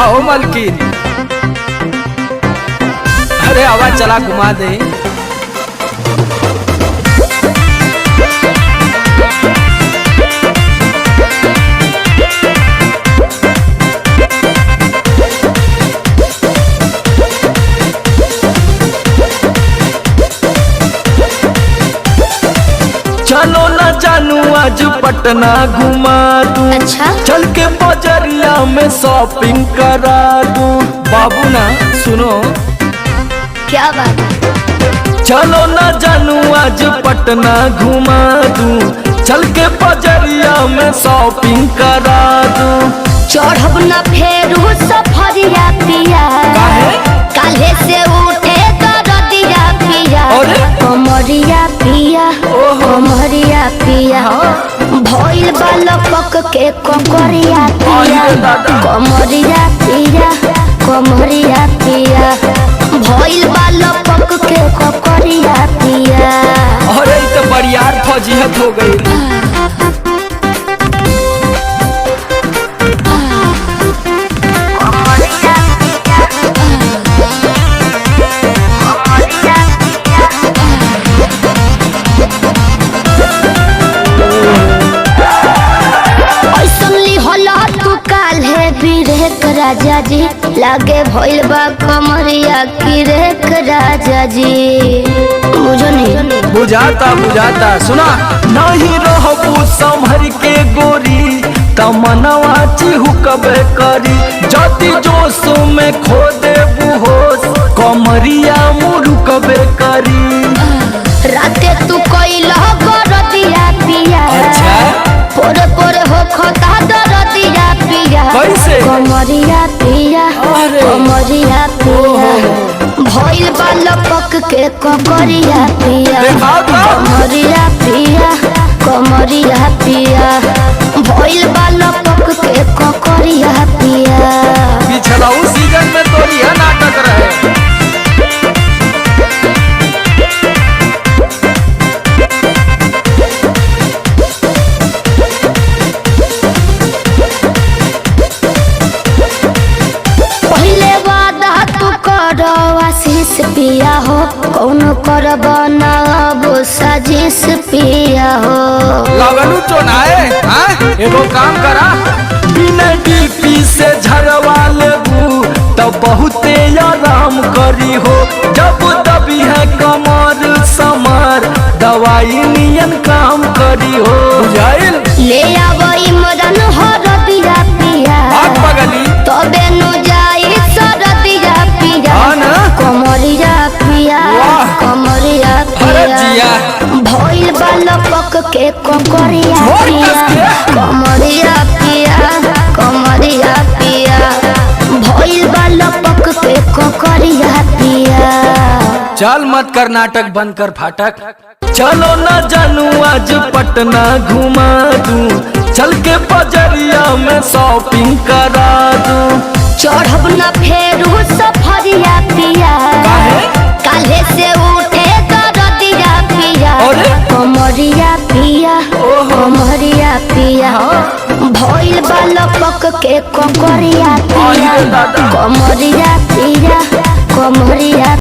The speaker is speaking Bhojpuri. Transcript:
कहो मलकिन। अरे आवाज चला घुमा दे। चलो ना जानू आज पटना घुमा दूं। अच्छा? चल के बजरिया में शॉपिंग करा दूं। बाबू ना सुनो, क्या बात है? चलो ना जानू आज पटना घुमा दूं। चल के बजरिया में शॉपिंग करा दूं। चढ़ब न फेरू सफरिया पिया, काल्हे से उठे दरदिया पिया। अरे? कमरिया पिया, कमरिया पिया, भइल बालक के ककरिया पिया। अरे दादा। कमरिया पिया, कमरिया पिया, भइल बालक के ककरिया पिया। अरे ये तो बरियार फौजियत हो गई। राजा जी लागे भइल बा कमरिया की रेख राजा जी। बुझो नहीं? बुझाता बुझाता। सुना नहीं रहबू संभर के गोरी तमनवा चिहुकबे करी। जति जोश में खो देबू होश कमरिया मुरुकबे करी। राते तू कइला गरदिया पिया। अच्छा? पोरे पोरे हो खता दरदिया पिया। कैसे? कमरिया पिया, अरे। कमरिया पिया, भइल बालक के ककरिया पिया। देखा तो? कमरिया पिया, कमरिया पिया, भइल बालक के ककरिया पिया। पिछला उस सीजन में तो यह नाटक रहे। आशीष पिया हो, कौन कर बनाबो साजिश पिया हो। लगनू चोनाए एगो काम करा, बिना डीपी से झरवा लेबू तो बहुते आराम करी हो। जब दबी है कमर समर दवाई नियन काम करी हो। बुझाइल? ले आबो इमरन हरदिया पिया, आग पगली तबे नु जाई सरदिया पिया। कमरिया पिया, कमरिया पिया, भइल बालक के ककरिया पिया। कमरिया पिया, कमरिया पिया, भइल बालक के ककरिया पिया। चल मत कर नाटक, बंद कर फाटक। चलो ना जानू आज पटना घुमा दूं। चल के बजरिया में शॉपिंग करा दूं। चढ़ब न फेरू सफरिया पिया, काल्हे से उठे दरदिया पिया। अरे? कमरिया पिया, कमरिया पिया, भइल बालक के ककरिया पिया। अरे दादा। कमरिया पिया, कमरिया